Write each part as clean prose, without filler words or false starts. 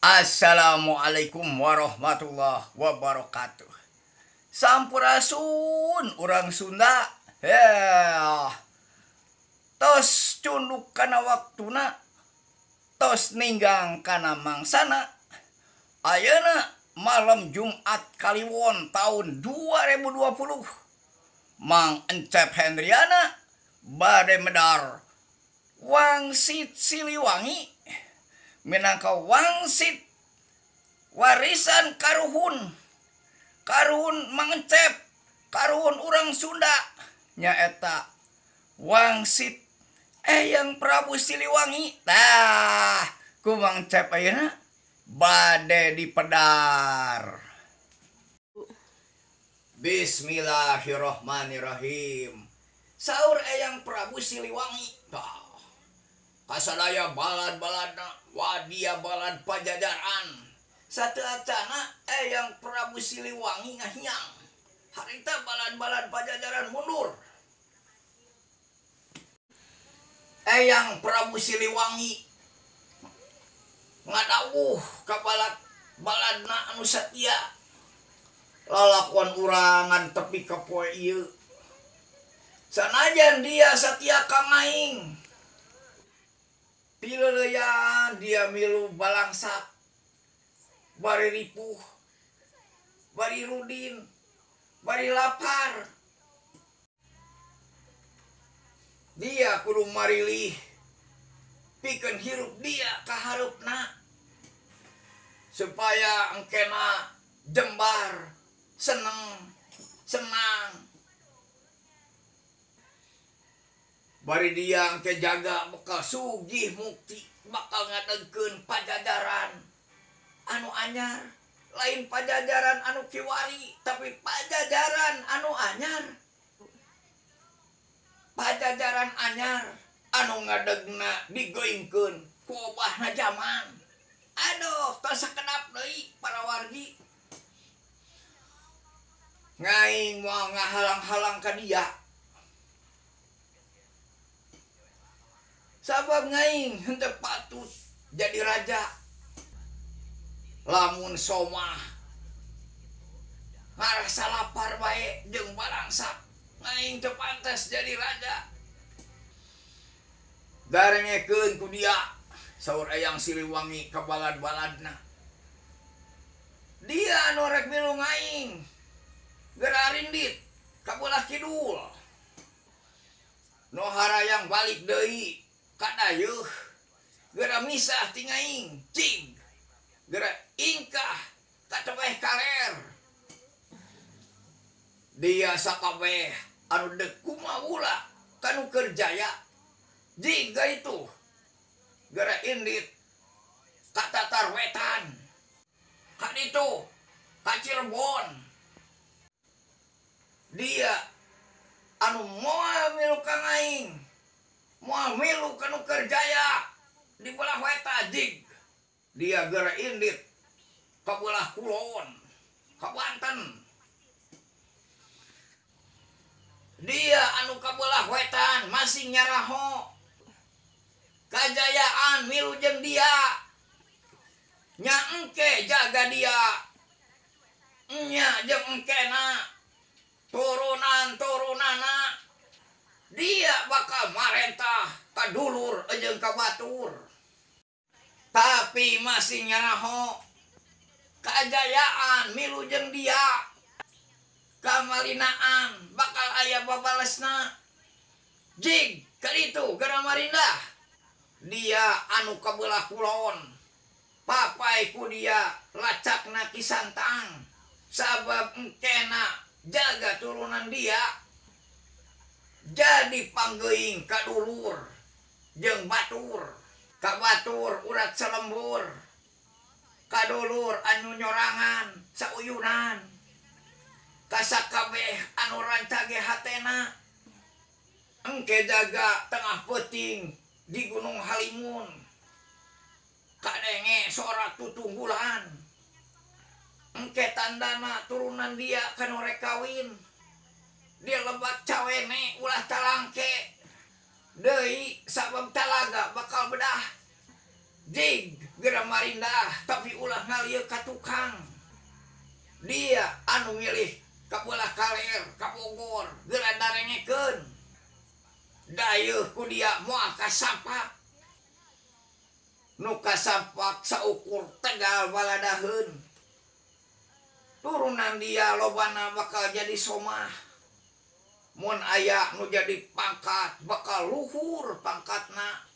Assalamualaikum warahmatullahi wabarakatuh. Sampurasun orang Sunda. Ya. Tos cunduk kana waktuna. Tos ninggang kana mangsana. Ayeuna malam Jumat Kaliwon tahun 2020. Mang Encep Hendriana bade medar wangsit Siliwangi minangka wangsit warisan karuhun Mang Encep, karuhun urang Sunda nyaeta wangsit Eyang Prabu Siliwangi. Tah ku Mang Encep ayeuna bade dipedar. Bismillahirrohmanirrohim. Saur Eyang Prabu Siliwangi. Kasadaya balad-baladna wadia balad Pajajaran. Sateacana Eyang Prabu Siliwangi ngahiang. Harita balad-balad Pajajaran mundur. Eyang Prabu Siliwangi ngadawuh ka baladna anu satia. Lalakuan urangan tepi ka poe ieu. Sanajan dia satia ka aing. Pileuyan dia milu balangsak, bari ripuh, bari rudin, bari lapar. Dia kudu marilih pikeun hirup dia ka hareupna supaya engkena jembar, senang. Bari dia engke jaga bakal sugih mukti, bakal ngadegkeun Pajajaran anu anyar. Lain Pajajaran anu kiwari, tapi Pajajaran anu anyar. Pajajaran anyar anu ngadegna digoingkeun ku obahna zaman. Aduh, teu sakedap deui para wargi. Ngaing moal ngahalang-halang ka dia. Sabab ngaing henteu patut jadi raja. Lamun somah ngarasa lapar bae jeung balangsak, ngaing teu pantes jadi raja. Garengekeun ku dia saur Eyang Siliwangi ka balad-baladna. Dia anu rek milu ngaing geura rindit ka beulah kidul. Nu harayang balik deui kadayeuh geura misah ti ngaing cing geura ingkah katebeh kaler. Dia sakabeh anu deuk kumaula kanu keur jaya jiga itu geura indit ka Tatar Wetan, ka ditu ka Cirebon. Dia anu moal milu ka ngaing, moal milu kanu keur jaya di belah Wetan jig. Dia geura indit ka belah kulon, ka Banten. Dia anu ka belah Wetan masih nyaraho kajayaan milu jeung dia. Nya engke jaga dia, nya jeung engkena turunan-turunana dia bakal marentah ka dulur jeung ka batur. Tapi masih nyaraho kajayaan milu jeung dia. Kamalinaan bakal aya babalesna jig ka ditu geura marindah. Dia anu ka beulah kulon papai ku dia lacakna Kisantang. Sabab engkena jaga turunan dia jadi panggeuing ka dulur jeung batur. Ka batur urat salembur, ka dulur anu nyorangan sauyunan, ka sakabeh anu rancage hatena. Engke jaga tengah peuting di Gunung Halimun, kadenge sorak tutunggulan. Engke tandana turunan dia kanu rek kawin. Dia lebak cawene ulah talangke deui sabab talaga bakal bedah jig gera marindah tapi ulah ngalieu ka tukang. Dia anu milih ka belah kaler ka Bogor gera darengekeun. Dayeuh ku dia moal kasampak. Nu kasampak saukur Tegal Baladaheun. Turunan dia lobana bakal jadi somah. Mun aya nu jadi pangkat bakal luhur pangkatna.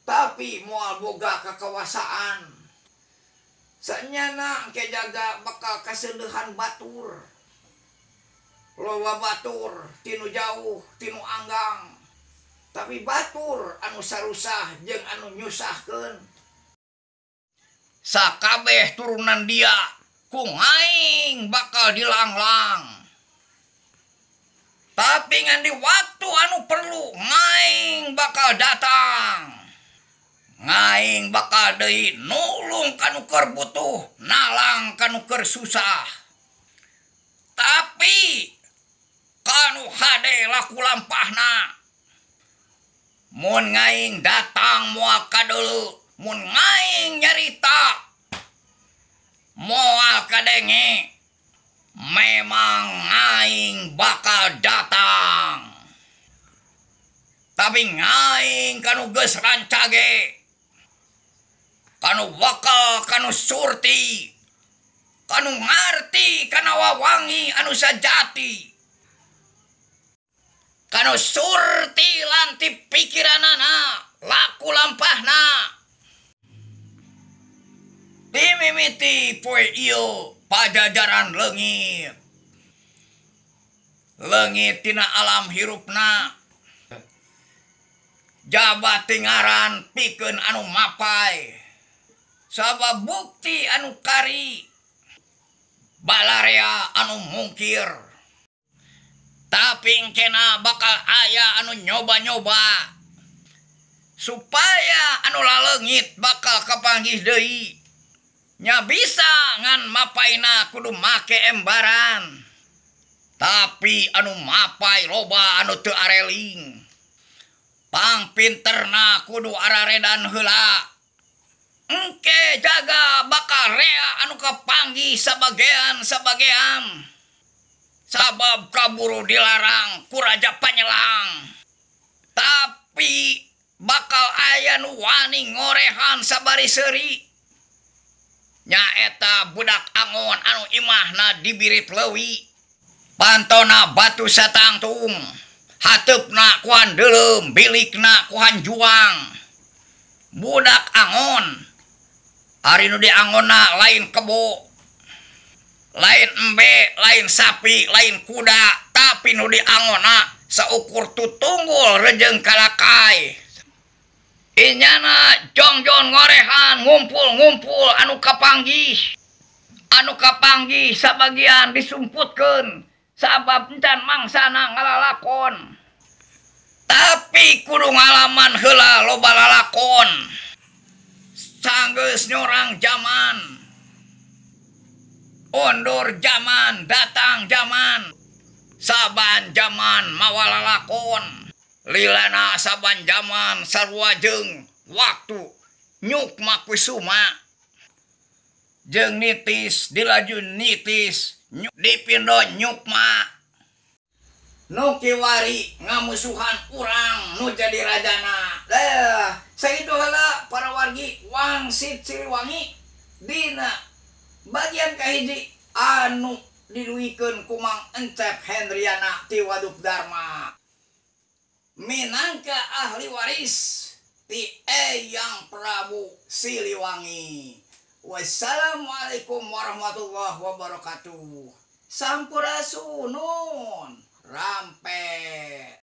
Tapi moal boga kakawasaan. Sanyana engke jaga bakal kaseudehan batur. Loba batur tinu jauh tinu anggang. Tapi batur anu sarusah jeung anu nyusahkeun. Sakabeh turunan dia ku ngaing bakal dilanglang. Tapi ngan di waktu anu perlu ngaing bakal datang. Ngaing bakal deui nulung kanu keur butuh, nalang kanu keur susah. Tapi kanu hade laku lampahna. Mun ngaing datang moal kadeuleu, mun ngaing nyarita moal kadenge. Memang ngaing bakal datang. Tapi ngaing kanu geus rancage. Kanu bakal kanu surti. Kanu ngarti kana wawangi anu sajati. Kanu surti lanti pikiranana laku lampahna. Dimimiti poe ieu pajajaran leungit. Leungit tina alam hirupna. Jabat tingaran pikeun anu mapai. Sabab bukti anu kari. Balarea anu mungkir. Tapi engkena bakal aya anu nyoba-nyoba. Supaya anu laleungit bakal kapanggih deui. Nya bisa ngan mapaina kudu make embaran. Tapi anu mapai loba anu teu areling. Pangpinterna kudu araredan heula. Engke jaga bakal rea anu kapanggih sabagean-sabagean. Sabab kaburu dilarang ku raja panyelang. Tapi bakal aya nu wani ngorehan sabari seuri. Nyaeta budak angon anu imahna dibirit leuwi. Pantona batu satangtung. Hateupna ku handeulem, bilikna ku hanjuang. Budak angon. Ari nu diangonna lain kebo. Lain embe, lain sapi, lain kuda. Tapi nu diangonna saukur tutunggul rejeung kalakai. Inyana jong-jong ngorehan ngumpul-ngumpul anu kapanggih. Anu kapanggih sabagian disumputkeun sabab encan mangsana ngalalakon. Tapi kudu ngalaman heula loba lalakon. Sanggeus nyorang zaman. Undur zaman, datang zaman. Saban zaman mawa lalakon. Lilana saban zaman sarua jeung waktu nyukma kusuma. Jeung nitis dilaju nitis dipindo nyukma. Nu kiwari ngamusuhan urang nu jadi rajana. Sakitu heula para wargi Wangsit Siliwangi dina bagian kahiji anu diluikeun ku Mang Encep Hendriana ti Waduk Dharma. Minangka ahli waris ti Eyang Prabu Siliwangi. Wassalamualaikum warahmatullahi wabarakatuh. Sampurasun, rampe.